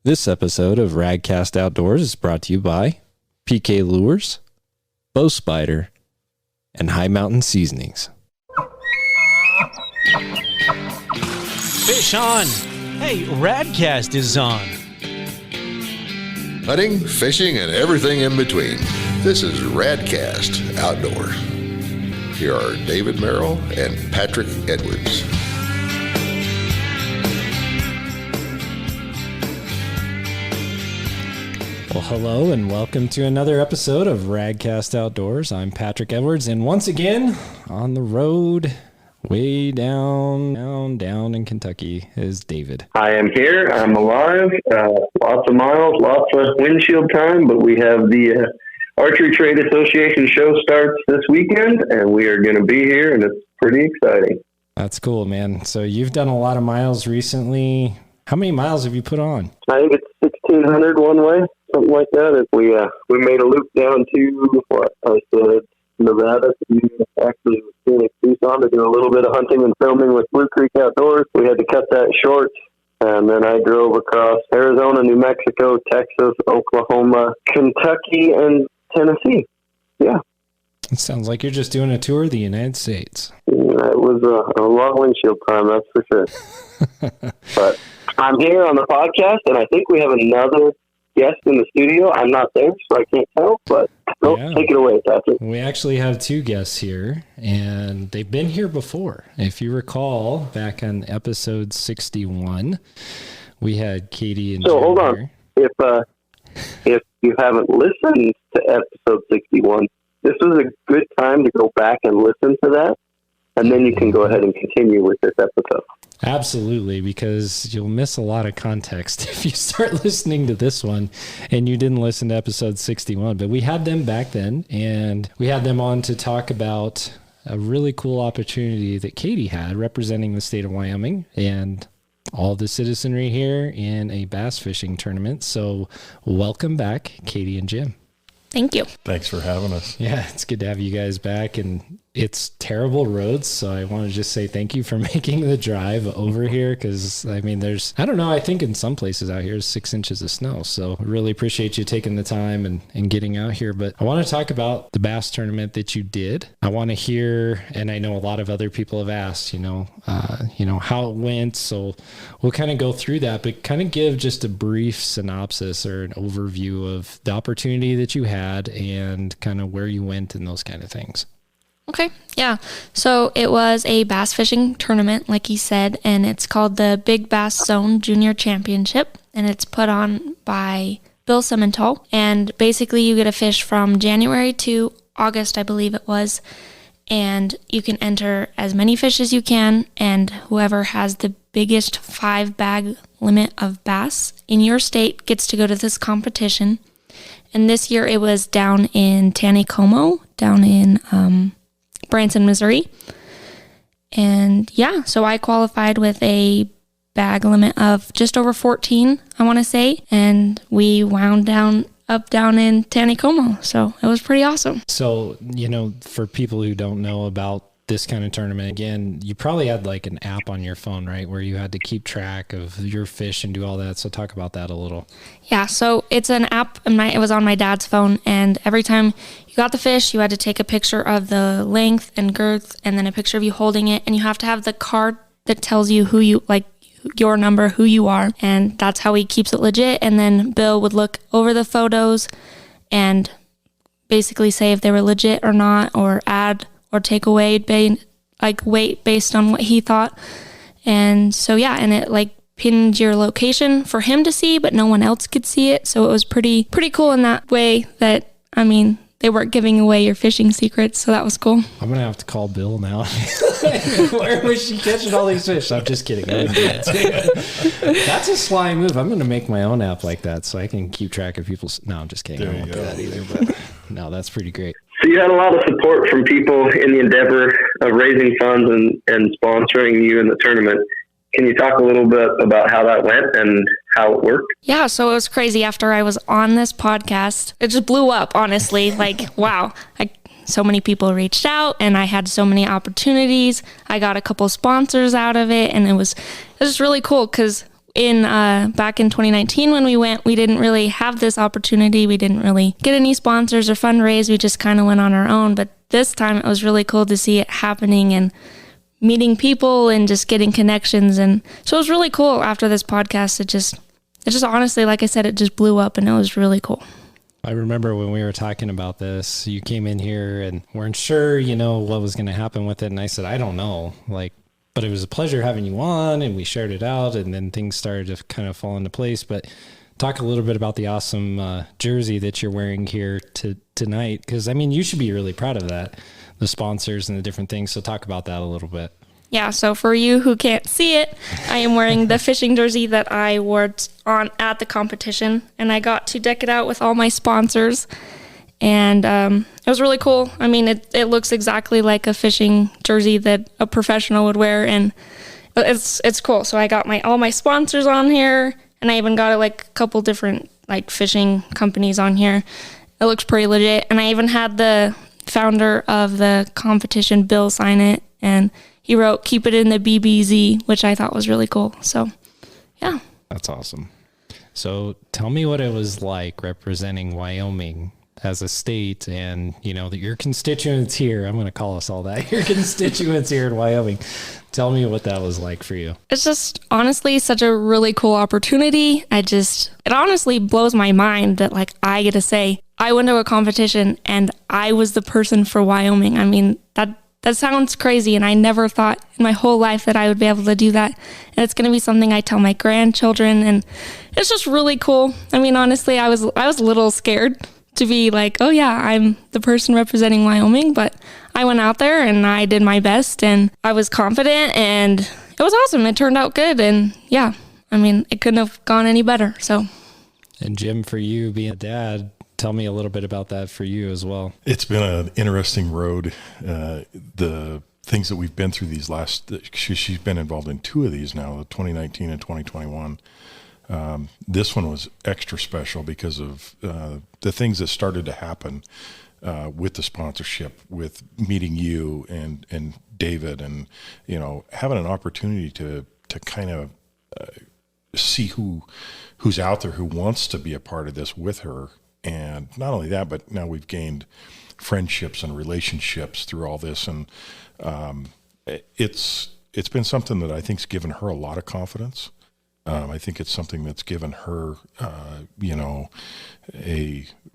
This episode of RadCast Outdoors is brought to you by PK Lures, Bow Spider, and High Mountain Seasonings. Fish on! Hey, RadCast is on. Hunting, fishing, and everything in between. This is RadCast Outdoors. Here are David Merrill and Patrick Edwards. Well, hello and welcome to another episode of RadCast Outdoors. I'm Patrick Edwards, and once again, on the road, way down in Kentucky is David. I am here. I'm alive. Lots of miles, lots of windshield time, but we have the Archery Trade Association show starts this weekend, and we are going to be here, and it's pretty exciting. That's cool, man. So you've done a lot of miles recently. How many miles have you put on? I think it's 1,600 one way, something like that. We made a loop down to, Nevada, actually Phoenix, Tucson, to do a little bit of hunting and filming with Blue Creek Outdoors. We had to cut that short, and then I drove across Arizona, New Mexico, Texas, Oklahoma, Kentucky, and Tennessee. Yeah. It sounds like you're just doing a tour of the United States. Yeah, it was a long windshield time, that's for sure. But I'm here on the podcast, and I think we have another guest in the studio. I'm not there, so I can't tell, but take it away, Patrick. We actually have two guests here, and they've been here before. If you recall, back on episode 61, we had Katy and So Jim hold on. here. If you haven't listened to episode 61, this is a good time to go back and listen to that, and then you can go ahead and continue with this episode. Absolutely, because you'll miss a lot of context if you start listening to this one and you didn't listen to episode 61. But we had them back then, and we had them on to talk about a really cool opportunity that Katy had representing the state of Wyoming and all the citizenry here in a bass fishing tournament. So welcome back, Katy and Jim. Thank you. Thanks for having us. Yeah, it's good to have you guys back, and it's terrible roads, so I want to just say thank you for making the drive over here, because, I mean, I think in some places out here is 6 inches of snow, so I really appreciate you taking the time and getting out here. But I want to talk about the bass tournament that you did. I want to hear, and I know a lot of other people have asked, how it went, so we'll kind of go through that, but kind of give just a brief synopsis or an overview of the opportunity that you had and kind of where you went and those kind of things. Okay, yeah. So it was a bass fishing tournament, like he said, and it's called the Big Bass Zone Junior Championship, and it's put on by Bill Simmental. And basically you get to fish from January to August, I believe it was, and you can enter as many fish as you can, and whoever has the biggest 5-bag limit of bass in your state gets to go to this competition. And this year it was down in Taneycomo, down in Branson, Missouri. And yeah, so I qualified with a bag limit of just over 14, I want to say. And we wound down in Taneycomo. So it was pretty awesome. So, for people who don't know about this kind of tournament, again, you probably had like an app on your phone, right, where you had to keep track of your fish and do all that. So talk about that a little. Yeah, so it's an app, and it was on my dad's phone, and every time you got the fish, you had to take a picture of the length and girth, and then a picture of you holding it, and you have to have the card that tells you who you, like your number, who you are, and that's how he keeps it legit. And then Bill would look over the photos and basically say if they were legit or not, or add or take away weight based on what he thought. And so yeah, and it pinned your location for him to see, but no one else could see it. So it was pretty cool in that way that, they weren't giving away your fishing secrets, so that was cool. I'm going to have to call Bill now. Where was she catching all these fish? I'm just kidding. That's a sly move. I'm going to make my own app like that so I can keep track of people's... No, I'm just kidding. I don't want that either, but no, that's pretty great. So you had a lot of support from people in the endeavor of raising funds and sponsoring you in the tournament. Can you talk a little bit about how that went and how it worked? Yeah, so it was crazy. After I was on this podcast, it just blew up, honestly. Wow. So many people reached out, and I had so many opportunities. I got a couple sponsors out of it, and it was just really cool because back in 2019 when we went, we didn't really have this opportunity. We didn't really get any sponsors or fundraise. We just kind of went on our own. But this time it was really cool to see it happening and meeting people and just getting connections. And so it was really cool after this podcast. It just honestly, like I said, it just blew up and it was really cool. I remember when we were talking about this, you came in here and weren't sure, what was going to happen with it. And I said, I don't know, but it was a pleasure having you on, and we shared it out, and then things started to kind of fall into place. But talk a little bit about the awesome jersey that you're wearing here tonight, because, you should be really proud of that, the sponsors and the different things. So talk about that a little bit. Yeah, so for you who can't see it, I am wearing the fishing jersey that I wore on at the competition, and I got to deck it out with all my sponsors, and it was really cool. It looks exactly like a fishing jersey that a professional would wear, and it's cool. So I got all my sponsors on here, and I even got a couple different fishing companies on here. It looks pretty legit, and I even had the founder of the competition, Bill, sign it, and he wrote, "Keep it in the BBZ," which I thought was really cool. So, yeah. That's awesome. So tell me what it was like representing Wyoming as a state, and, your constituents here. I'm going to call us all that. Your constituents here in Wyoming. Tell me what that was like for you. It's just honestly such a really cool opportunity. It honestly blows my mind that I get to say I went to a competition and I was the person for Wyoming. That sounds crazy, and I never thought in my whole life that I would be able to do that. And it's going to be something I tell my grandchildren, and it's just really cool. Honestly, I was a little scared to be oh yeah, I'm the person representing Wyoming, but I went out there and I did my best, and I was confident, and it was awesome. It turned out good, and yeah, it couldn't have gone any better. So. And Jim, for you being a dad, tell me a little bit about that for you as well. It's been an interesting road. The things that we've been through she's been involved in 2 of these now, the 2019 and 2021. This one was extra special because of the things that started to happen with the sponsorship, with meeting you and David, and having an opportunity to kind of see who's out there who wants to be a part of this with her. And not only that, but now we've gained friendships and relationships through all this. And it's been something that I think's given her a lot of confidence. I think it's something that's given her, a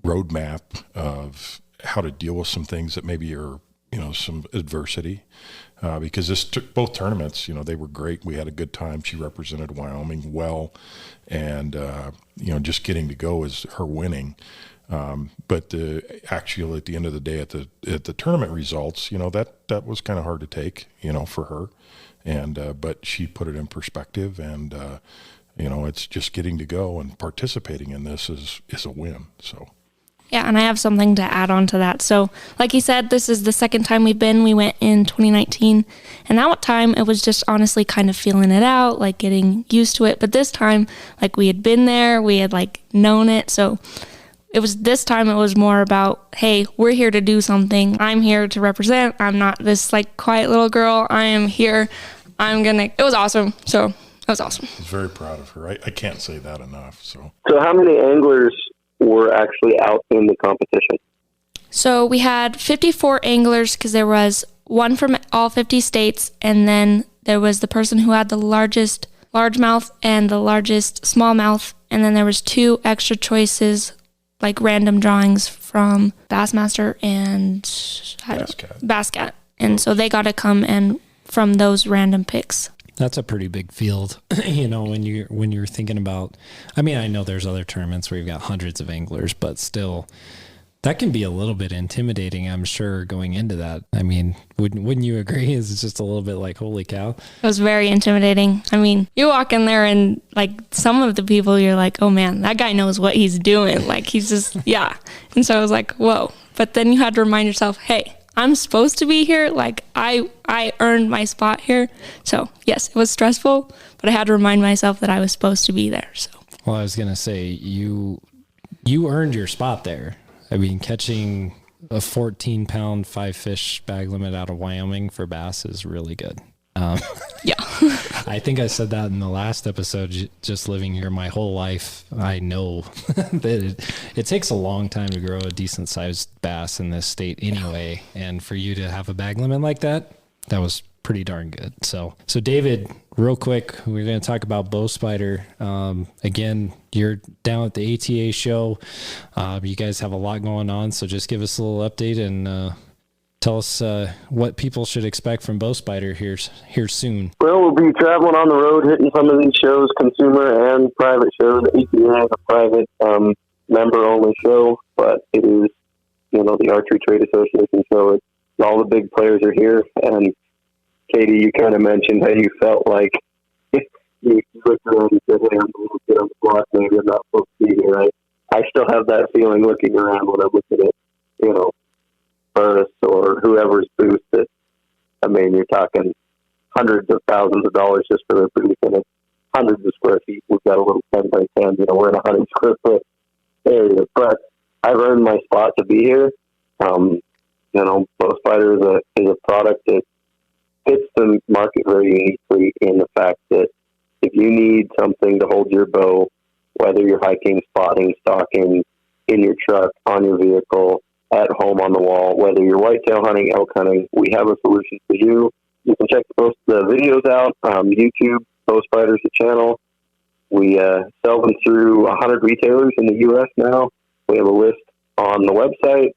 roadmap of how to deal with some things that maybe are, some adversity. Because this took both tournaments, they were great. We had a good time. She represented Wyoming well, and just getting to go is her winning. But actually, at the end of the day, at the tournament results, that was kind of hard to take, for her. And but she put it in perspective, and it's just getting to go and participating in this is a win. So. Yeah, and I have something to add on to that. So, like you said, this is the second time we've been. We went in 2019, and that time it was just honestly kind of feeling it out, getting used to it. But this time, we had been there, we had known it. So this time it was more about, hey, we're here to do something. I'm here to represent. I'm not this quiet little girl. I am here. It was awesome. So it was awesome. I was very proud of her. I can't say that enough. So how many anglers were actually out in the competition? So we had 54 anglers because there was one from all 50 states, and then there was the person who had the largest largemouth and the largest smallmouth, and then there was 2 extra choices, random drawings from Bassmaster and Basscat. And so they got to come and from those random picks. That's a pretty big field, when you're thinking about, I know there's other tournaments where you've got hundreds of anglers, but still that can be a little bit intimidating, I'm sure, going into that. Wouldn't you agree? It's just a little bit holy cow. It was very intimidating. You walk in there and some of the people you're oh man, that guy knows what he's doing. He's just, yeah. And so I was whoa. But then you had to remind yourself, hey, I'm supposed to be here. I earned my spot here. So yes, it was stressful, but I had to remind myself that I was supposed to be there. So. Well, I was going to say, you earned your spot there. Catching a 14-pound 5-fish bag limit out of Wyoming for bass is really good. Yeah. I think I said that in the last episode. Just living here my whole life, I know that it takes a long time to grow a decent sized bass in this state anyway. And for you to have a bag limit like that was pretty darn good. So David, real quick, we're going to talk about Bow Spider. Again, you're down at the ATA show. You guys have a lot going on, so just give us a little update and tell us what people should expect from Bow Spider here soon. Well, we'll be traveling on the road, hitting some of these shows, consumer and private shows. ATA is a private member-only show, but it is, the Archery Trade Association show. All the big players are here, and Katie, you kind of mentioned how you felt like you looked around and said, hey, I'm a little bit on the block, maybe I'm not supposed to be here. I still have that feeling looking around when I'm looking at, Burris or whoever's booth that, you're talking hundreds of thousands of dollars just for their booth, and it's hundreds of square feet. We've got a little 10 by 10, we're in a 100 square foot area, but I've earned my spot to be here. Bow Spider is a product that fits the market very uniquely in the fact that if you need something to hold your bow, whether you're hiking, spotting, stalking, in your truck, on your vehicle, at home on the wall, whether you're whitetail hunting, elk hunting, we have a solution for you. You can check the videos out. YouTube, Bow Spider's the channel. We sell them through 100 retailers in the U.S. now. We have a list on the website.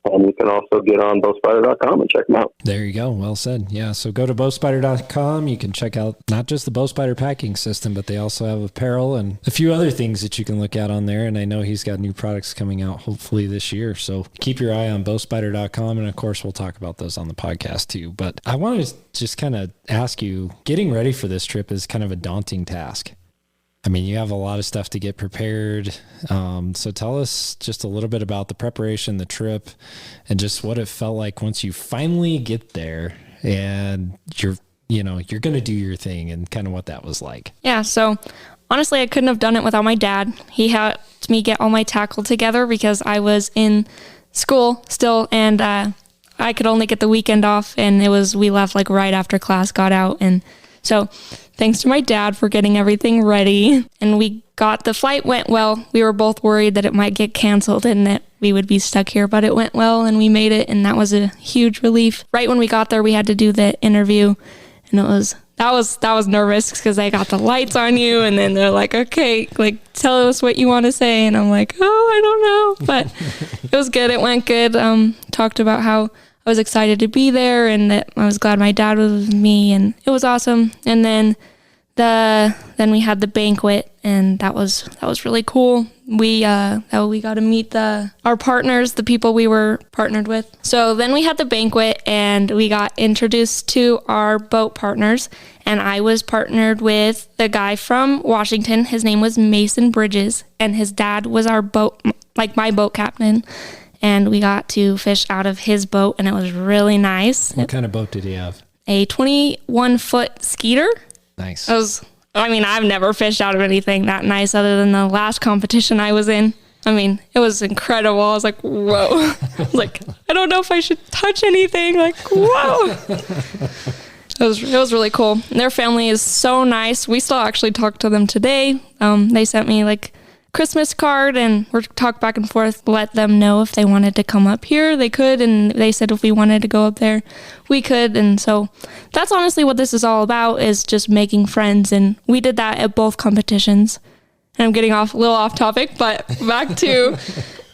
And you can also get on bowspider.com and check them out. There you go. Well said. Yeah. So go to bowspider.com. You can check out not just the Bow Spider packing system, but they also have apparel and a few other things that you can look at on there. And I know he's got new products coming out hopefully this year. So keep your eye on bowspider.com. And of course, we'll talk about those on the podcast too. But I want to just kind of ask you, getting ready for this trip is kind of a daunting task. You have a lot of stuff to get prepared. So tell us just a little bit about the preparation, the trip, and just what it felt like once you finally get there and you're going to do your thing and kind of what that was like. Yeah. So honestly, I couldn't have done it without my dad. He helped me get all my tackle together because I was in school still, and I could only get the weekend off, and we left like right after class got out. And so thanks to my dad for getting everything ready. And the flight went well. We were both worried that it might get canceled and that we would be stuck here, but it went well and we made it. And that was a huge relief. Right when we got there, we had to do the interview, and that was nervous because they got the lights on you. And then they're like, okay, like tell us what you want to say. And I'm like, I don't know, but it was good. It went good. Talked about how I was excited to be there and that I was glad my dad was with me, and it was awesome. And then we had the banquet, and that was really cool. We got to meet our partners, the people we were partnered with. So then we had the banquet, and we got introduced to our boat partners, and I was partnered with the guy from Washington. His name was Mason Bridges, and his dad was my boat captain. And we got to fish out of his boat, and it was really nice. What kind of boat did he have? A 21-foot Skeeter. Nice. I've never fished out of anything that nice other than the last competition I was in. It was incredible. I was like, whoa. I was like, I don't know if I should touch anything. Like, whoa. It was really cool. Their family is so nice. We still actually talk to them today. They sent me like Christmas card, and we're talk back and forth, let them know if they wanted to come up here, they could, and they said if we wanted to go up there, we could. And so that's honestly what this is all about, is just making friends, and we did that at both competitions. And I'm getting a little off topic, but back to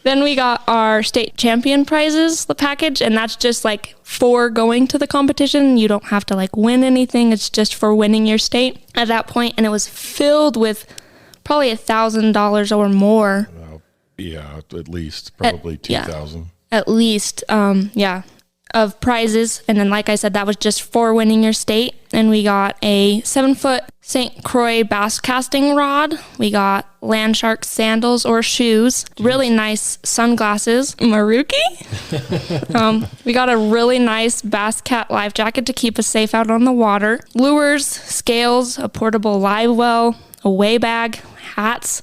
then we got our state champion prizes, the package, and that's just like for going to the competition. You don't have to like win anything, it's just for winning your state at that point. And it was filled with probably $1,000 or more. Yeah, at least probably 2,000. At least, of prizes. And then, like I said, that was just for winning your state. And we got a 7-foot St. Croix bass casting rod. We got Land Shark sandals or shoes. Really nice sunglasses. Maruki. We got a really nice Bass Cat life jacket to keep us safe out on the water. Lures, scales, a portable live well, a weigh bag, hats,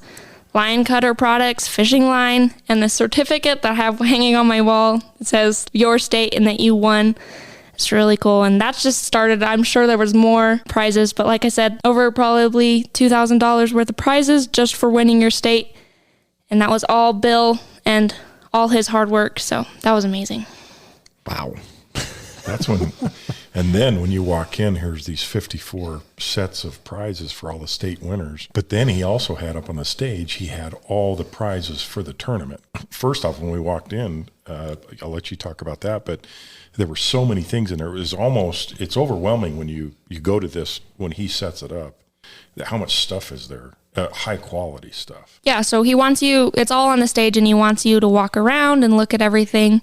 line cutter products, fishing line, and the certificate that I have hanging on my wall. It says your state and that you won It's really cool. And that's just started. I'm sure there was more prizes, but like I said, over probably $2,000 worth of prizes just for winning your state. And that was all Bill and all his hard work. So that was amazing. Wow. That's when, and then when you walk in, here's these 54 sets of prizes for all the state winners. But then he also had up on the stage, he had all the prizes for the tournament. First off, when we walked in, I'll let you talk about that, but there were so many things in there. It was almost, it's overwhelming when you go to this, when he sets it up, how much stuff is there. High quality stuff. Yeah, so he wants you, it's all on the stage, and he wants you to walk around and look at everything.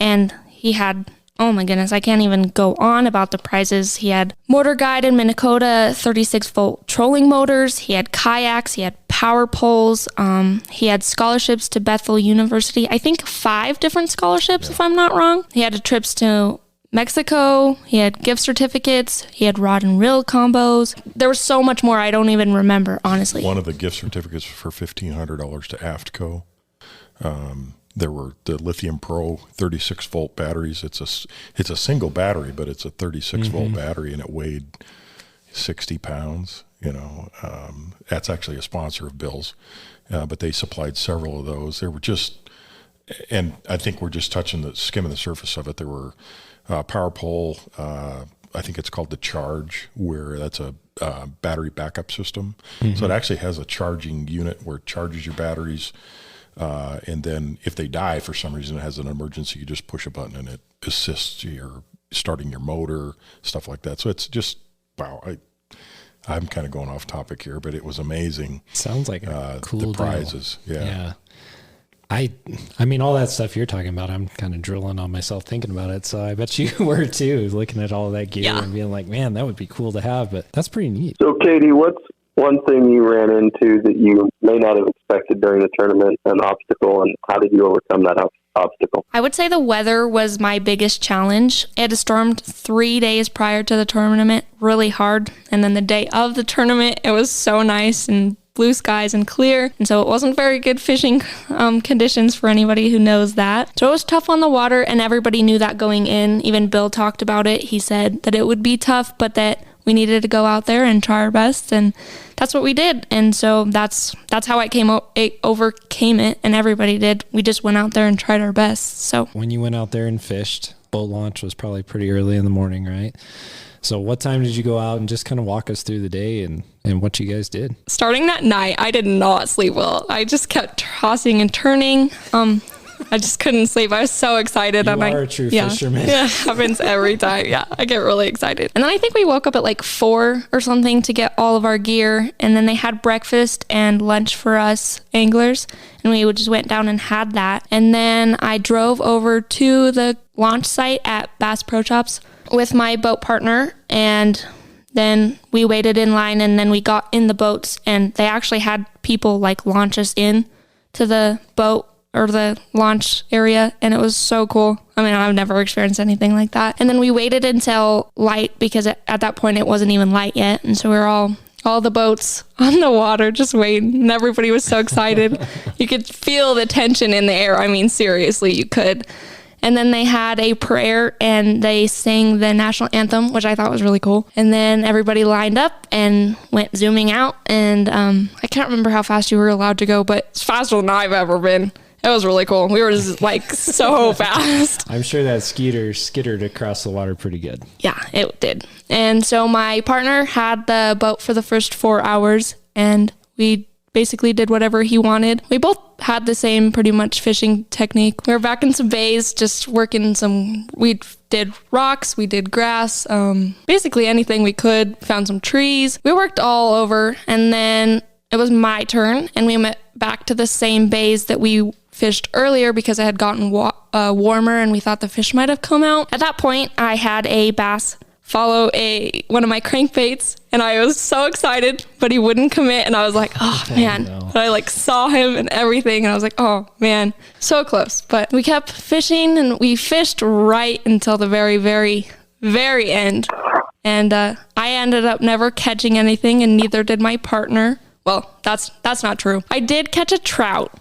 And he had, oh my goodness, I can't even go on about the prizes. He had motor guide and Minn Kota 36-volt trolling motors. He had kayaks. He had power poles. He had scholarships to Bethel University. I think 5 different scholarships, if I'm not wrong. He had trips to Mexico. He had gift certificates. He had rod and reel combos. There was so much more I don't even remember, honestly. One of the gift certificates for $1,500 to AFTCO. There were the Lithium Pro 36-volt batteries. It's a single battery, but it's a 36-volt battery, and it weighed 60 pounds. That's actually a sponsor of Bill's, but they supplied several of those. They were just, and I think we're just skimming the surface of it. There were power pole, I think it's called the Charge, where that's a battery backup system. So it actually has a charging unit where it charges your batteries. And then if they die for some reason, it has an emergency, you just push a button and it assists you starting your motor, stuff like that. So it's just, wow. I'm kind of going off topic here, but it was amazing. Sounds like a cool the prizes. Deal. Yeah. I mean, all that stuff you're talking about, I'm kind of drilling on myself thinking about it. So I bet you were too, looking at all that gear and being like, man, that would be cool to have, but that's pretty neat. So Katie, what's one thing you ran into that you may not have expected during the tournament, an obstacle, and how did you overcome that obstacle? I would say the weather was my biggest challenge. It had stormed 3 days prior to the tournament, really hard. And then the day of the tournament, it was so nice and blue skies and clear. And so it wasn't very good fishing conditions for anybody who knows that. So it was tough on the water, and everybody knew that going in. Even Bill talked about it. He said that it would be tough, but that we needed to go out there and try our best, and that's what we did. And so that's how I overcame it, and everybody did. We just went out there and tried our best. So when you went out there and fished, boat launch was probably pretty early in the morning, right? So what time did you go out, and just kind of walk us through the day and what you guys did? Starting that night, I did not sleep well. I just kept tossing and turning. I just couldn't sleep. I was so excited. You are a true fisherman. Yeah, it happens every time. Yeah, I get really excited. And then I think we woke up at like 4 or something to get all of our gear. And then they had breakfast and lunch for us anglers. And we just went down and had that. And then I drove over to the launch site at Bass Pro Shops with my boat partner. And then we waited in line, and then we got in the boats. And they actually had people like launch us in to the boat or the launch area, and it was so cool. I mean, I've never experienced anything like that. And then we waited until light, because at that point it wasn't even light yet, and so we were all the boats on the water just waiting, and everybody was so excited. You could feel the tension in the air. I mean, seriously, you could. And then they had a prayer, and they sang the national anthem, which I thought was really cool. And then everybody lined up and went zooming out, and I can't remember how fast you were allowed to go, but it's faster than I've ever been. It was really cool. We were just like so fast. I'm sure that skittered across the water pretty good. Yeah, it did. And so my partner had the boat for the first 4 hours, and we basically did whatever he wanted. We both had the same pretty much fishing technique. We were back in some bays, just working we did rocks, we did grass, basically anything we could, found some trees. We worked all over, and then it was my turn, and we went back to the same bays that we fished earlier because it had gotten warmer, and we thought the fish might have come out. At that point, I had a bass follow one of my crankbaits, and I was so excited, but he wouldn't commit, and I was like, oh man. No. But I like saw him and everything, and I was like, oh man, so close. But we kept fishing, and we fished right until the very, very, very end. And I ended up never catching anything, and neither did my partner. Well, that's not true. I did catch a trout.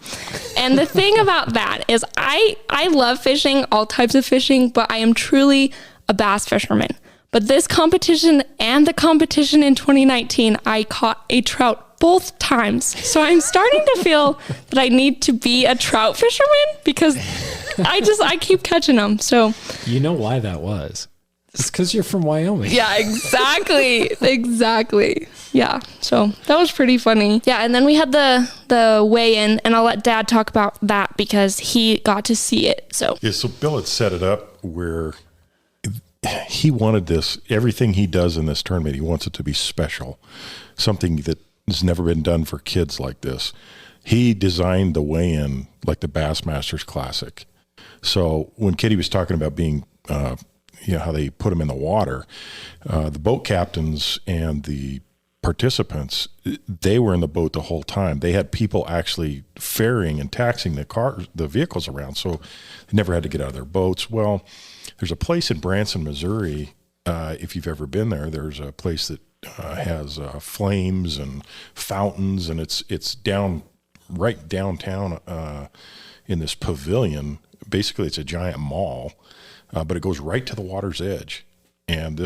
And the thing about that is I love fishing, all types of fishing, but I am truly a bass fisherman. But this competition and the competition in 2019, I caught a trout both times. So I'm starting to feel that I need to be a trout fisherman because I keep catching them. So you know why that was? It's because you're from Wyoming. Yeah, exactly. Exactly. Yeah. So that was pretty funny. Yeah. And then we had the weigh-in, and I'll let Dad talk about that because he got to see it. So Bill had set it up where he wanted this, everything he does in this tournament, he wants it to be special, something that has never been done for kids like this. He designed the weigh-in like the Bassmasters Classic. So when Katy was talking about being, how they put them in the water, the boat captains and the participants, they were in the boat the whole time. They had people actually ferrying and taxiing the vehicles around, so they never had to get out of their boats. Well, there's a place in Branson, Missouri. If you've ever been there, there's a place that has flames and fountains, and it's right downtown in this pavilion. Basically, it's a giant mall, but it goes right to the water's edge. And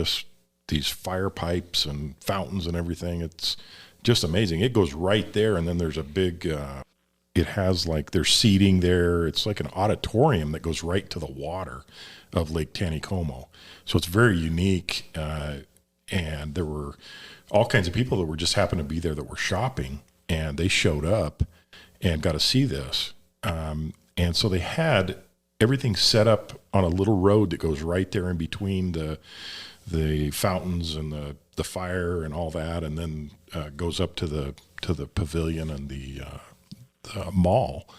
these fire pipes and fountains and everything, it's just amazing. It goes right there, and then there's a big, it has like, there's seating there. It's like an auditorium that goes right to the water of Lake Taneycomo. So it's very unique, and there were all kinds of people that were just happened to be there that were shopping, and they showed up and got to see this. And so they had everything set up on a little road that goes right there in between the fountains and the fire and all that, and then goes up to the pavilion and the mall.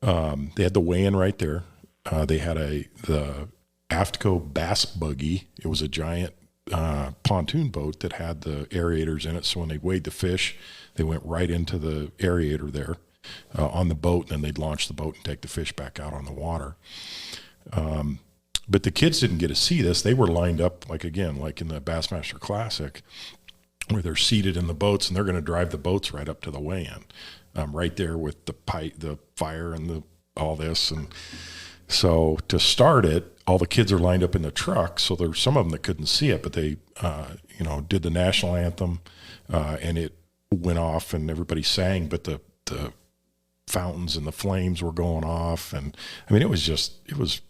They had the weigh-in right there. They had the Aftco bass buggy. It was a giant pontoon boat that had the aerators in it. So when they weighed the fish, they went right into the aerator there on the boat, and then they'd launch the boat and take the fish back out on the water. But the kids didn't get to see this. They were lined up like in the Bassmaster Classic, where they're seated in the boats, and they're going to drive the boats right up to the weigh-in, right there with the pipe, the fire, and all this. And so to start it, all the kids are lined up in the truck. So there's some of them that couldn't see it, but they, did the national anthem, and it went off, and everybody sang, but the fountains and the flames were going off. And I mean, it was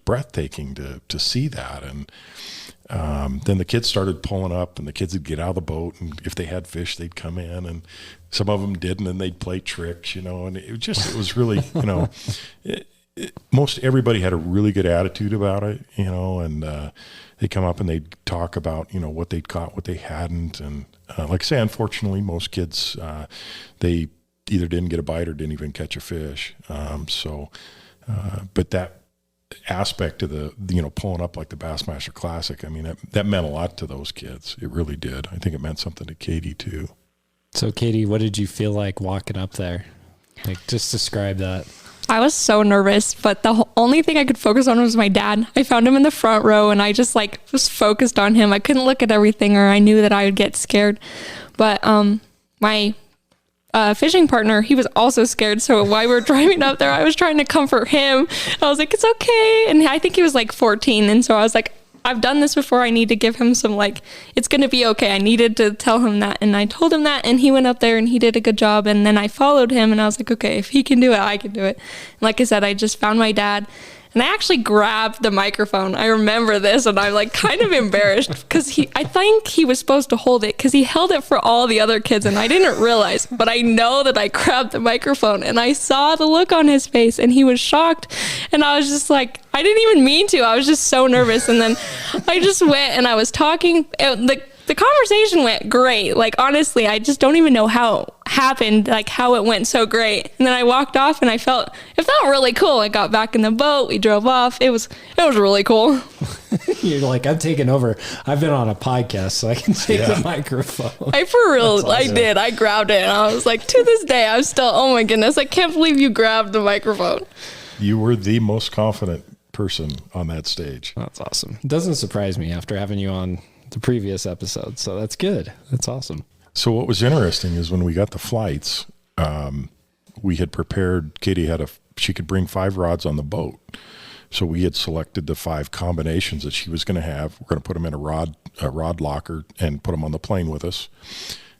breathtaking to see that. And then the kids started pulling up, and the kids would get out of the boat, and if they had fish, they'd come in, and some of them didn't, and they'd play tricks, and it was really, most everybody had a really good attitude about it, and they come up and they'd talk about, what they'd caught, what they hadn't. And like I say, unfortunately, most kids, they either didn't get a bite or didn't even catch a fish. But that aspect of the, pulling up like the Bassmaster Classic, I mean, that meant a lot to those kids. It really did. I think it meant something to Katy too. So Katy, what did you feel like walking up there? Like, just describe that. I was so nervous, but the only thing I could focus on was my dad. I found him in the front row, and I just was focused on him. I couldn't look at everything, or I knew that I would get scared. But my fishing partner, he was also scared. So while we were driving up there, I was trying to comfort him. I was like, it's okay. And I think he was like 14. And so I was like, I've done this before. I need to give him some, it's going to be okay. I needed to tell him that. And I told him that, and he went up there and he did a good job. And then I followed him, and I was like, okay, if he can do it, I can do it. And like I said, I just found my dad, and I actually grabbed the microphone. I remember this, and I'm kind of embarrassed because I think he was supposed to hold it because he held it for all the other kids, and I didn't realize, but I know that I grabbed the microphone, and I saw the look on his face, and he was shocked. And I was just like, I didn't even mean to. I was just so nervous. And then I just went and I was talking. The conversation went great. Honestly, I just don't even know how it happened, how it went so great. And then I walked off, and it felt really cool. I got back in the boat. We drove off. It was really cool. You're like, I'm taking over. I've been on a podcast, so I can take the microphone. For real, Awesome. I did. I grabbed it, and I was like, to this day, I'm still, oh my goodness, I can't believe you grabbed the microphone. You were the most confident person on that stage. That's awesome. It doesn't surprise me after having you on the previous episode. So that's good. That's awesome. So what was interesting is when we got the flights, we had prepared, Katy she could bring 5 rods on the boat. So we had selected the 5 combinations that she was going to have. We're going to put them in a rod locker and put them on the plane with us.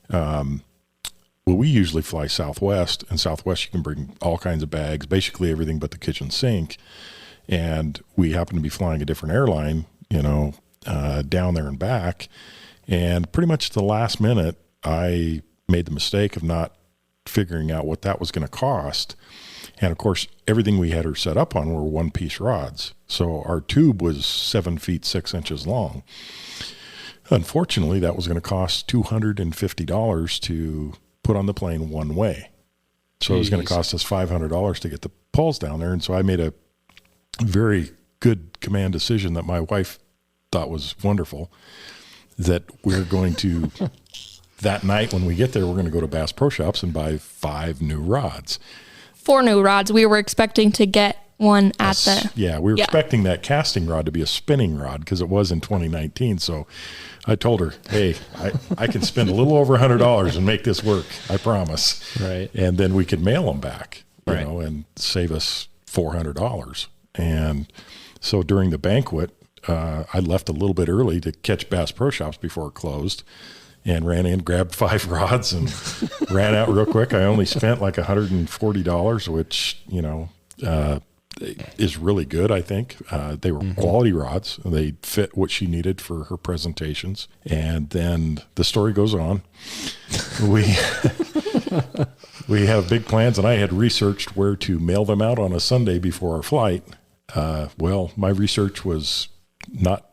Well, we usually fly Southwest, and Southwest you can bring all kinds of bags, basically everything but the kitchen sink. And we happen to be flying a different airline, down there and back. And pretty much at the last minute, I made the mistake of not figuring out what that was going to cost. And of course, everything we had her set up on were one-piece rods. So our tube was 7 feet 6 inches long. Unfortunately, that was going to cost $250 to put on the plane one way. So Jeez. It was going to cost us $500 to get the poles down there. And so I made a very good command decision that my wife thought was wonderful, that we're going to, that night when we get there, we're going to go to Bass Pro Shops and buy 5 new rods. 4 new rods. We were expecting to get one at we were expecting that casting rod to be a spinning rod because it was in 2019. So I told her, hey, I can spend a little over $100 and make this work. I promise. Right. And then we could mail them back, and save us $400. And so during the banquet, I left a little bit early to catch Bass Pro Shops before it closed, and ran in, grabbed 5 rods and ran out real quick. I only spent like $140, which, is really good, I think. They were quality rods. They fit what she needed for her presentations. And then the story goes on. We have big plans, and I had researched where to mail them out on a Sunday before our flight. Well, my research was not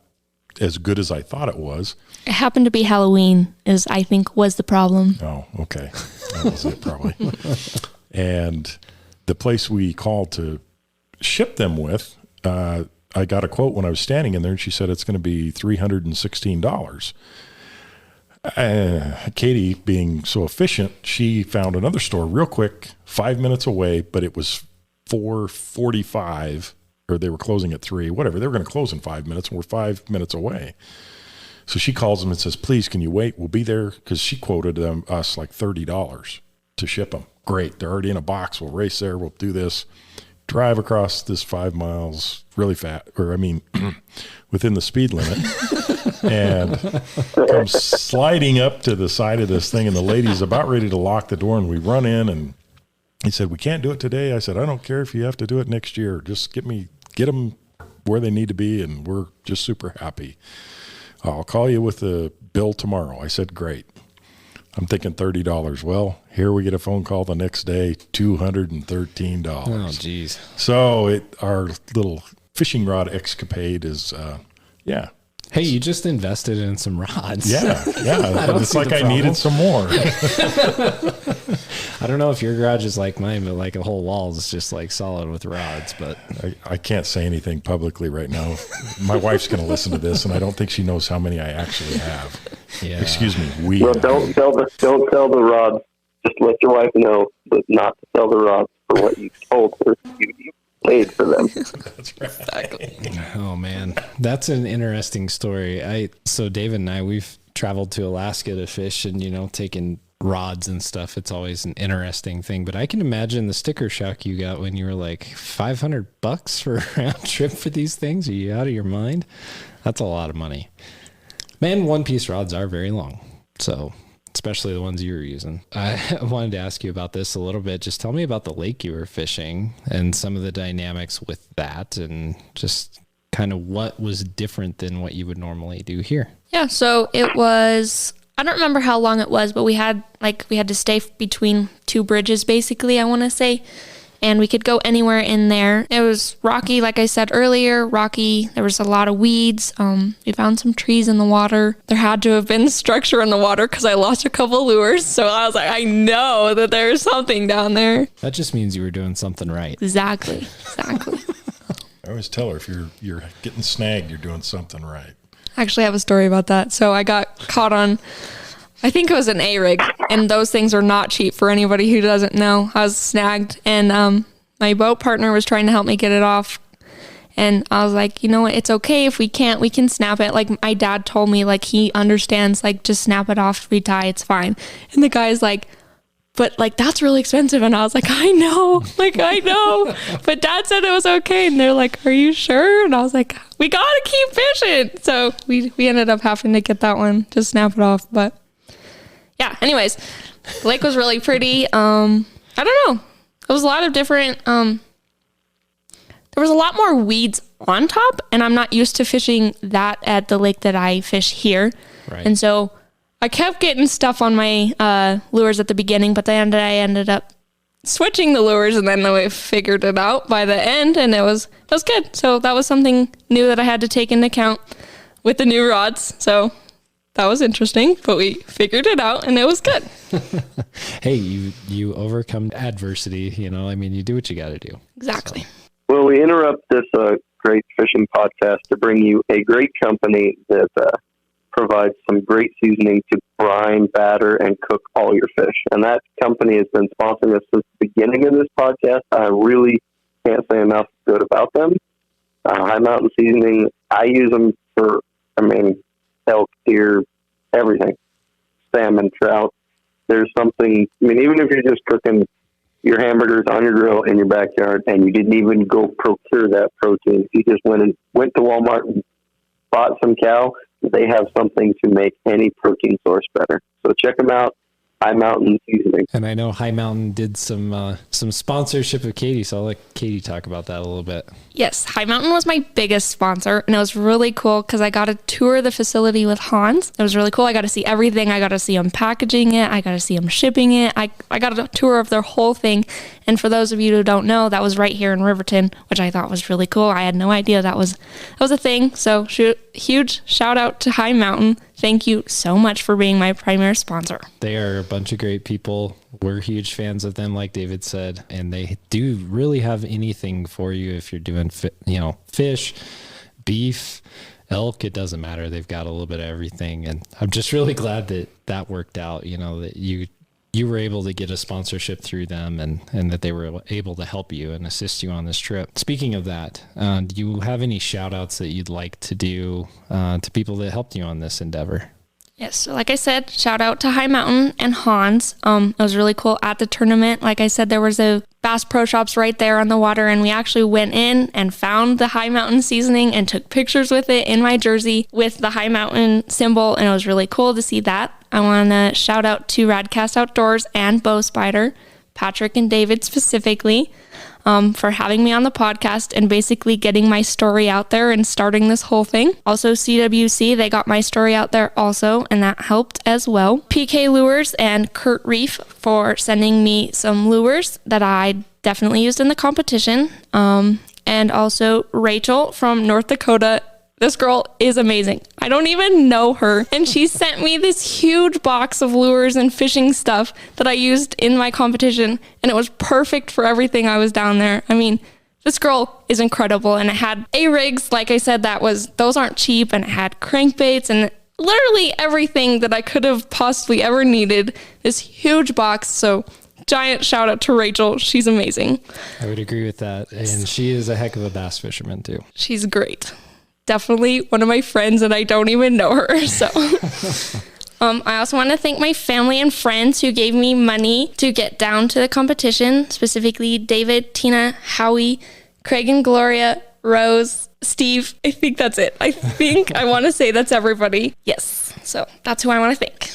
as good as I thought it was. It happened to be Halloween, I think was the problem. Oh, okay. That was it probably. And the place we called to ship them with, I got a quote when I was standing in there, and she said it's going to be $316. Katy, being so efficient, she found another store real quick, 5 minutes away, but it was 4:45, or they were closing at 3, whatever. They were going to close in 5 minutes, and we're 5 minutes away. So she calls them and says, please, can you wait? We'll be there, because she quoted us like $30 to ship them. Great. They're already in a box. We'll race there. We'll do this. Drive across this 5 miles really fast, within the speed limit, and come sliding up to the side of this thing, and the lady's about ready to lock the door, and we run in, and he said, we can't do it today. I said, I don't care if you have to do it next year. Just get them where they need to be, and we're just super happy. I'll call you with the bill tomorrow. I said, great. I'm thinking $30. Well, here we get a phone call the next day, $213. Oh, geez. So our little fishing rod escapade is, Hey, you just invested in some rods. Yeah. It's like I needed some more. I don't know if your garage is like mine, but like a whole wall is just like solid with rods. But I can't say anything publicly right now. My wife's going to listen to this, and I don't think she knows how many I actually have. Yeah. Excuse me. Well, don't sell the rods. Just let your wife know that not to sell the rods for what you told her. You paid for them. That's right. Exactly. Oh man, that's an interesting story. So David and I, we've traveled to Alaska to fish, and taken rods and stuff. It's always an interesting thing. But I can imagine the sticker shock you got when you were like $500 for a round trip for these things. Are you out of your mind? That's a lot of money. Man, one-piece rods are very long. So especially the ones you were using. I wanted to ask you about this a little bit. Just tell me about the lake you were fishing and some of the dynamics with that, and just kind of what was different than what you would normally do here. Yeah, so it was, I don't remember how long it was, but we had to stay between 2 bridges basically, I want to say. And we could go anywhere in there. It was rocky, like I said earlier, rocky. There was a lot of weeds. We found some trees in the water. There had to have been structure in the water because I lost a couple lures. So I was like, I know that there's something down there. That just means you were doing something right. Exactly. I always tell her if you're getting snagged, you're doing something right. I actually have a story about that. So I got caught on, I think it was an A-rig, and those things are not cheap for anybody who doesn't know. I was snagged, and my boat partner was trying to help me get it off, and I was like, you know what, it's okay if we can't, we can snap it. Like my dad told me, like he understands, like just snap it off, retie, it's fine. And the guy's like, but like, that's really expensive. And I was like, I know. But Dad said it was okay. And they're like, are you sure? And I was like, we got to keep fishing. So we ended up having to get that one to snap it off. But yeah, anyways, the lake was really pretty. I don't know. It was a lot of different, there was a lot more weeds on top, and I'm not used to fishing that at the lake that I fish here. Right. And so I kept getting stuff on my lures at the beginning, but then I ended up switching the lures, and then I figured it out by the end, and it was good. So that was something new that I had to take into account with the new rods. So that was interesting, but we figured it out, and it was good. Hey, you overcome adversity, you know, I mean, you do what you got to do. Exactly. Well, we interrupt this great fishing podcast to bring you a great company that provides some great seasoning to brine, batter, and cook all your fish. And that company has been sponsoring us since the beginning of this podcast. I really can't say enough good about them. High Mountain Seasoning, I use them for, elk, deer, everything. Salmon, trout. There's something, even if you're just cooking your hamburgers on your grill in your backyard and you didn't even go procure that protein, you just went to Walmart and bought some cow, they have something to make any protein source better. So check them out. High Mountain Seasoning. And I know High Mountain did some sponsorship of Katy, so I'll let Katy talk about that a little bit. Yes, High Mountain was my biggest sponsor, and it was really cool because I got to tour the facility with Hans. It was really cool. I got to see everything. I got to see them packaging it. I got to see them shipping it. I got a tour of their whole thing. And for those of you who don't know, that was right here in Riverton, which I thought was really cool. I had no idea that was a thing. So huge shout out to High Mountain. Thank you so much for being my primary sponsor. They are a bunch of great people. We're huge fans of them, like David said, and they do really have anything for you if you're doing, fish, beef, elk. It doesn't matter. They've got a little bit of everything, and I'm just really glad that worked out. That you were able to get a sponsorship through them, and that they were able to help you and assist you on this trip. Speaking of that, do you have any shout outs that you'd like to do to people that helped you on this endeavor? Yes, so like I said, shout out to High Mountain and Hans. It was really cool at the tournament. Like I said, there was a Bass Pro Shops right there on the water, and we actually went in and found the High Mountain seasoning and took pictures with it in my jersey with the High Mountain symbol, and it was really cool to see that. I want to shout out to RadCast Outdoors and Bow Spider, Patrick and David specifically, for having me on the podcast and basically getting my story out there and starting this whole thing. Also, CWC, they got my story out there also, and that helped as well. PK Lures and Kurt Reef for sending me some lures that I definitely used in the competition. And also Rachel from North Dakota. This girl is amazing. I don't even know her. And she sent me this huge box of lures and fishing stuff that I used in my competition. And it was perfect for everything I was down there. This girl is incredible. And it had A-rigs, like I said, those aren't cheap. And it had crankbaits and literally everything that I could have possibly ever needed. This huge box. So giant shout out to Rachel. She's amazing. I would agree with that. And she is a heck of a bass fisherman too. She's great. Definitely one of my friends, and I don't even know her. So I also want to thank my family and friends who gave me money to get down to the competition, specifically David, Tina, Howie, Craig and Gloria, Rose, Steve. I think that's it. I want to say that's everybody. Yes. So that's who I want to thank.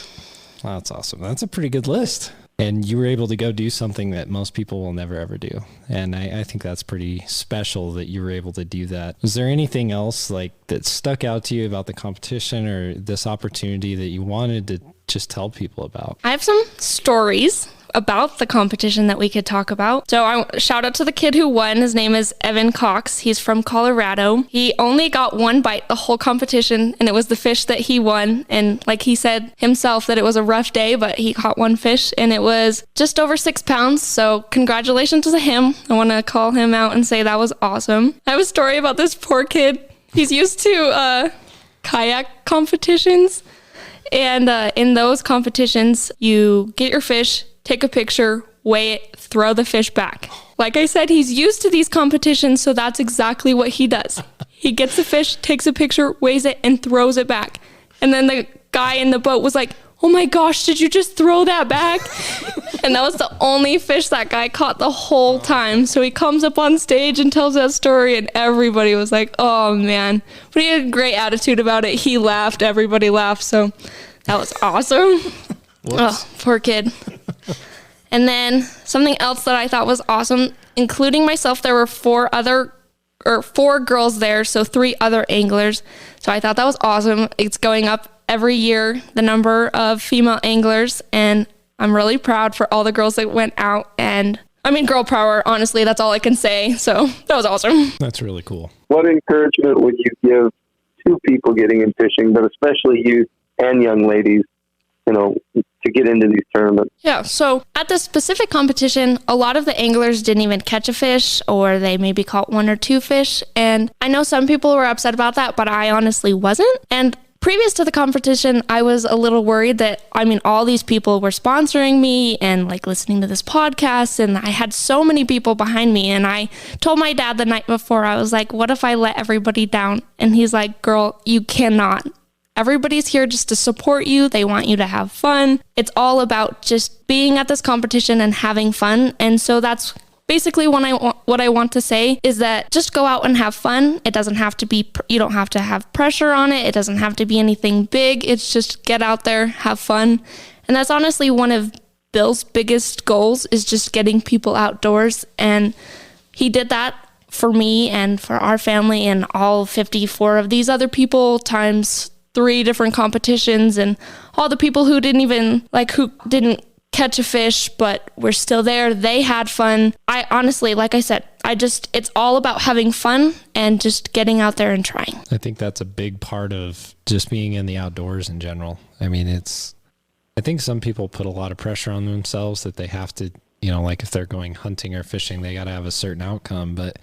Wow, that's awesome. That's a pretty good list. And you were able to go do something that most people will never, ever do. And I think that's pretty special that you were able to do that. Was there anything else that stuck out to you about the competition or this opportunity that you wanted to just tell people about? I have some stories about the competition that we could talk about. So I shout out to the kid who won. His name is Evan Cox. He's from Colorado. He only got one bite the whole competition, and it was the fish that he won. And like he said himself that it was a rough day, but he caught one fish and it was just over 6 pounds. So congratulations to him. I want to call him out and say that was awesome. I have a story about this poor kid. He's used to kayak competitions. And in those competitions, you get your fish, take a picture, weigh it, throw the fish back. Like I said, he's used to these competitions, so that's exactly what he does. He gets the fish, takes a picture, weighs it, and throws it back. And then the guy in the boat was like, oh my gosh, did you just throw that back? And that was the only fish that guy caught the whole time. So he comes up on stage and tells that story, and everybody was like, oh man. But he had a great attitude about it. He laughed, everybody laughed. So that was awesome. Oh, poor kid. And then something else that I thought was awesome, including myself, there were four girls there, so 3 other anglers. So I thought that was awesome. It's going up every year, the number of female anglers, and I'm really proud for all the girls that went out. And I mean, girl power, honestly, that's all I can say. So that was awesome. That's really cool. What encouragement would you give to people getting in fishing, but especially youth and young ladies, to get into these tournaments? Yeah, so at this specific competition, a lot of the anglers didn't even catch a fish, or they maybe caught 1 or 2 fish. And I know some people were upset about that, but I honestly wasn't. And previous to the competition, I was a little worried that, all these people were sponsoring me and listening to this podcast, and I had so many people behind me. And I told my dad the night before, I was like, what if I let everybody down? And he's like, girl, you cannot. Everybody's here just to support you. They want you to have fun. It's all about just being at this competition and having fun. And so that's basically what I want to say is that just go out and have fun. It doesn't have to be, you don't have to have pressure on it. It doesn't have to be anything big. It's just get out there, have fun. And that's honestly one of Bill's biggest goals, is just getting people outdoors. And he did that for me and for our family and all 54 of these other people times 3 different competitions, and all the people who didn't catch a fish, but were still there. They had fun. I honestly, like I said, it's all about having fun and just getting out there and trying. I think that's a big part of just being in the outdoors in general. I think some people put a lot of pressure on themselves that they have to, if they're going hunting or fishing, they got to have a certain outcome, but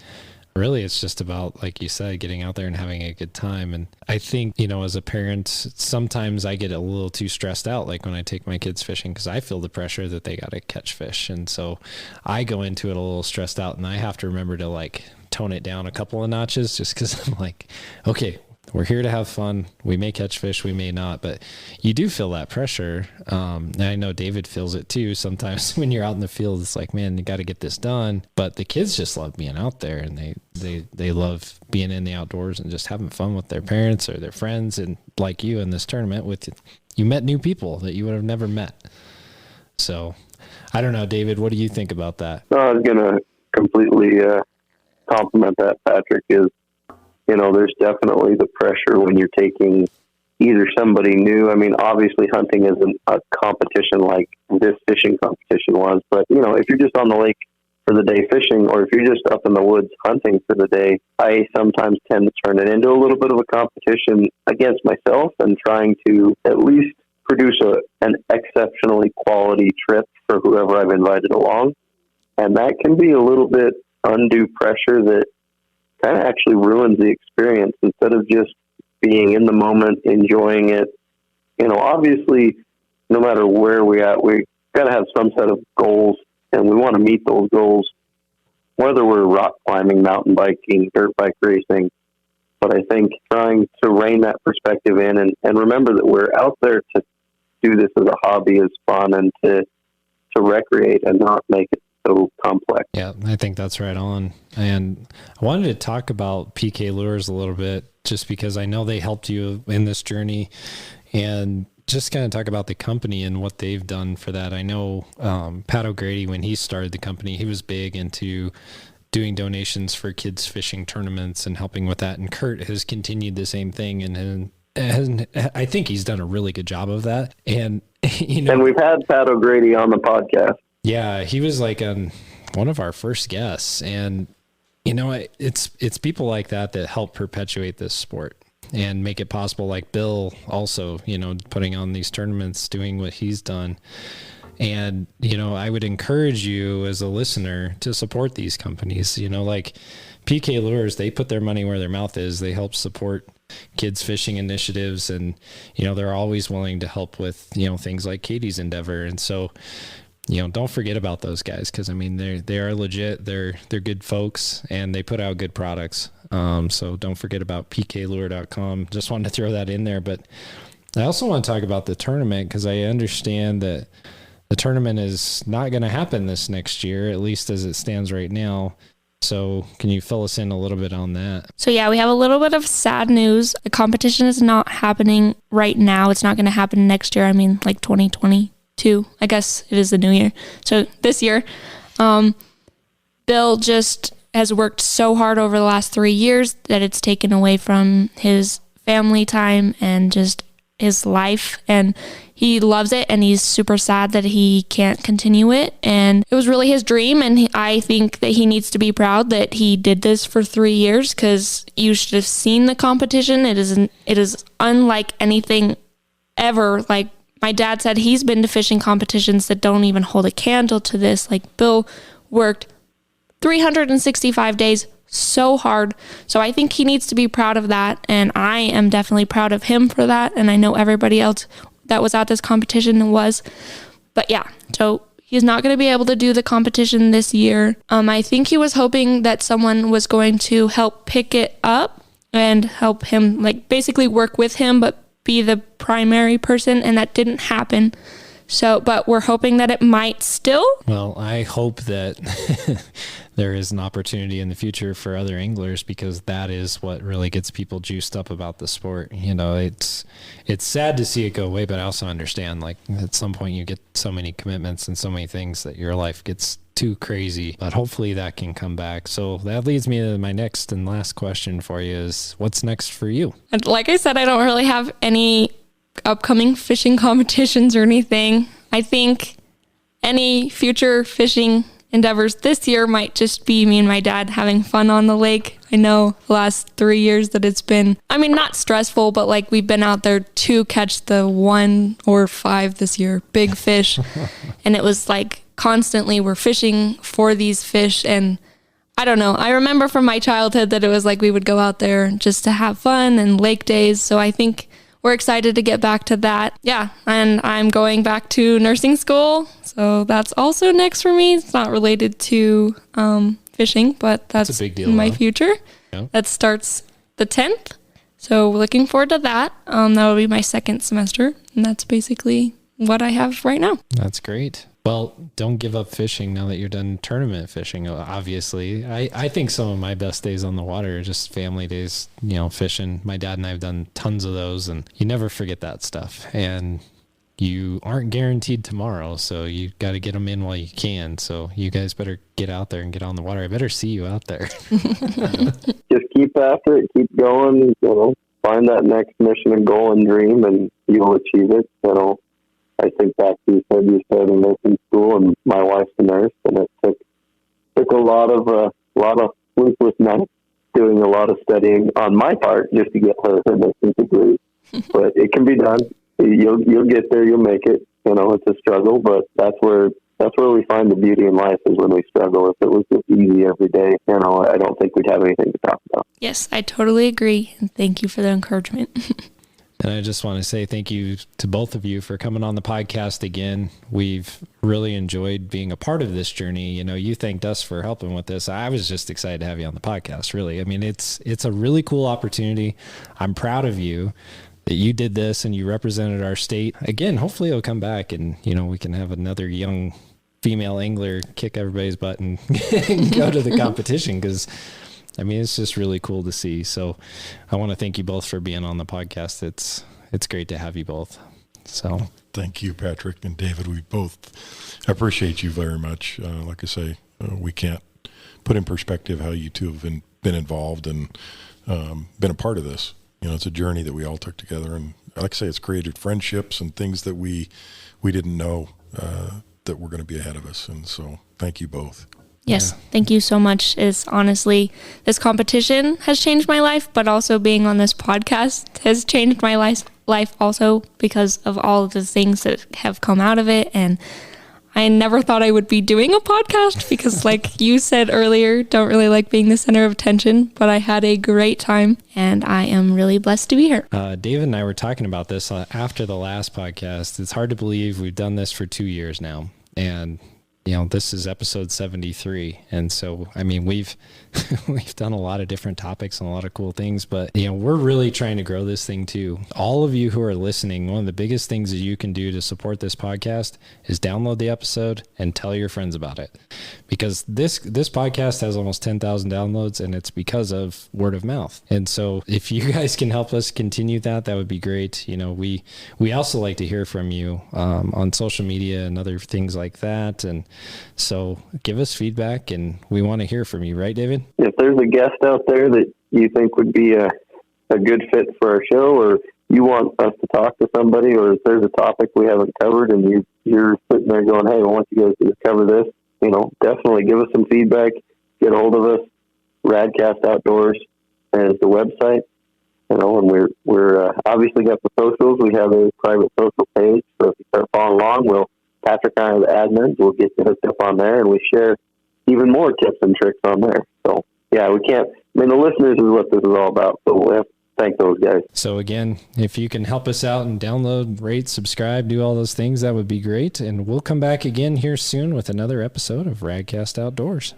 really, it's just about, like you said, getting out there and having a good time. And I think, as a parent, sometimes I get a little too stressed out, like when I take my kids fishing, because I feel the pressure that they got to catch fish. And so I go into it a little stressed out, and I have to remember to tone it down a couple of notches, just because I'm like, okay, we're here to have fun. We may catch fish, we may not, but you do feel that pressure. And I know David feels it too. Sometimes when you're out in the field, it's like, man, you got to get this done. But the kids just love being out there, and they love being in the outdoors and just having fun with their parents or their friends. And like you in this tournament, you met new people that you would have never met. So I don't know, David, what do you think about that? I was going to completely compliment that, Patrick, is there's definitely the pressure when you're taking either somebody new. Obviously hunting isn't a competition like this fishing competition was, but if you're just on the lake for the day fishing, or if you're just up in the woods hunting for the day, I sometimes tend to turn it into a little bit of a competition against myself and trying to at least produce an exceptionally quality trip for whoever I've invited along. And that can be a little bit undue pressure that kind of actually ruins the experience instead of just being in the moment, enjoying it. Obviously, no matter where we're at, we got to have some set of goals, and we want to meet those goals, whether we're rock climbing, mountain biking, dirt bike racing. But I think trying to rein that perspective in and remember that we're out there to do this as a hobby, is fun, and to recreate and not make it so complex. Yeah, I think that's right on. And I wanted to talk about PK Lures a little bit, just because I know they helped you in this journey, and just kind of talk about the company and what they've done for that. I know Pat O'Grady, when he started the company, he was big into doing donations for kids fishing tournaments and helping with that. And Kurt has continued the same thing, and I think he's done a really good job of that. And and we've had Pat O'Grady on the podcast. Yeah, he was one of our first guests, and it's people like that help perpetuate this sport and make it possible. Like Bill also, putting on these tournaments, doing what he's done. And, I would encourage you as a listener to support these companies, like PK Lures. They put their money where their mouth is. They help support kids fishing initiatives, and, they're always willing to help with, things like Katy's endeavor. And so, don't forget about those guys, because they are legit. They're good folks, and they put out good products. So don't forget about pklure.com. Just wanted to throw that in there. But I also want to talk about the tournament because I understand that the tournament is not going to happen this next year, at least as it stands right now. So can you fill us in a little bit on that? So yeah, we have a little bit of sad news. The competition is not happening right now. It's not going to happen next year. I mean, like 2022. I guess it is the new year. So this year, Bill just has worked so hard over the last 3 years that it's taken away from his family time and just his life, and he loves it, and he's super sad that he can't continue it. And it was really his dream, and I think that he needs to be proud that he did this for 3 years, because you should have seen the competition. It is unlike anything ever. Like my dad said, he's been to fishing competitions that don't even hold a candle to this. Like Bill worked 365 days so hard. So I think he needs to be proud of that. And I am definitely proud of him for that. And I know everybody else that was at this competition was. But yeah, so he's not going to be able to do the competition this year. I think he was hoping that someone was going to help pick it up and help him, like basically work with him, but be the primary person. And that didn't happen. So, but we're hoping that it might still. Well, I hope that there is an opportunity in the future for other anglers, because that is what really gets people juiced up about the sport. You know, it's sad to see it go away, but I also understand, like, at some point you get so many commitments and so many things that your life gets too crazy, but hopefully that can come back. So that leads me to my next and last question for you is, what's next for you? And like I said, I don't really have any upcoming fishing competitions or anything. I think any future fishing endeavors this year might just be me and my dad having fun on the lake. I know the last 3 years that it's been, I mean, not stressful, but like we've been out there to catch the 1 or 5 this year, big fish. And it was like constantly we're fishing for these fish. And I don't know, I remember from my childhood that it was like we would go out there just to have fun and lake days. So I think we're excited to get back to that. Yeah, and I'm going back to nursing school, so that's also next for me. It's not related to fishing, but that's a big deal, in my huh? future. Yeah. That starts the 10th, so looking forward to that. That'll be my second semester, and that's basically what I have right now. That's great. Well, don't give up fishing now that you're done tournament fishing, obviously. I think some of my best days on the water are just family days, you know, fishing. My dad and I have done tons of those, and you never forget that stuff. And you aren't guaranteed tomorrow, so you got to get them in while you can. So you guys better get out there and get on the water. I better see you out there. Just keep after it, keep going, you know, find that next mission and goal and dream, and you'll achieve it, you know. I think back to you said in nursing school, and my wife's a nurse, and it took a lot of sleepless nights, doing a lot of studying on my part just to get her nursing degree. But it can be done. You'll get there. You'll make it. You know, it's a struggle, but that's where we find the beauty in life, is when we struggle. If it was just easy every day, you know, I don't think we'd have anything to talk about. Yes, I totally agree, and thank you for the encouragement. And I just want to say thank you to both of you for coming on the podcast again. We've really enjoyed being a part of this journey. You know, you thanked us for helping with this. I was just excited to have you on the podcast, really. I mean, it's a really cool opportunity. I'm proud of you that you did this and you represented our state. Again, hopefully it'll come back and, you know, we can have another young female angler kick everybody's butt and go to the competition, because I mean, it's just really cool to see. So I want to thank you both for being on the podcast. It's great to have you both. So thank you, Patrick and David. We both appreciate you very much. Like I say, we can't put in perspective how you two have been involved and been a part of this. You know, it's a journey that we all took together. And like I say, it's created friendships and things that we didn't know that were going to be ahead of us. And so thank you both. Yes, thank you so much. Is honestly, this competition has changed my life, but also being on this podcast has changed my life also, because of all of the things that have come out of it. And I never thought I would be doing a podcast because, like you said earlier, don't really like being the center of attention, but I had a great time and I am really blessed to be here. David and I were talking about this after the last podcast. It's hard to believe we've done this for 2 years now. And this is episode 73. And so, I mean, we've done a lot of different topics and a lot of cool things, but we're really trying to grow this thing too. All of you who are listening, one of the biggest things that you can do to support this podcast is download the episode and tell your friends about it, because this podcast has almost 10,000 downloads, and it's because of word of mouth. And so if you guys can help us continue that would be great. We also like to hear from you on social media and other things like that. And so give us feedback, and we want to hear from you, right, David? If there's a guest out there that you think would be a good fit for our show, or you want us to talk to somebody, or if there's a topic we haven't covered and you're sitting there going, hey, I want you guys to cover this, definitely give us some feedback. Get a hold of us. RadCast Outdoors is the website. And we're obviously got the socials. We have a private social page, so if you start following along, Patrick and I are the admins. We'll get you hooked up on there, and we share even more tips and tricks on there. So, yeah, the listeners is what this is all about. So we'll have to thank those guys. So again, if you can help us out and download, rate, subscribe, do all those things, that would be great. And we'll come back again here soon with another episode of RadCast Outdoors.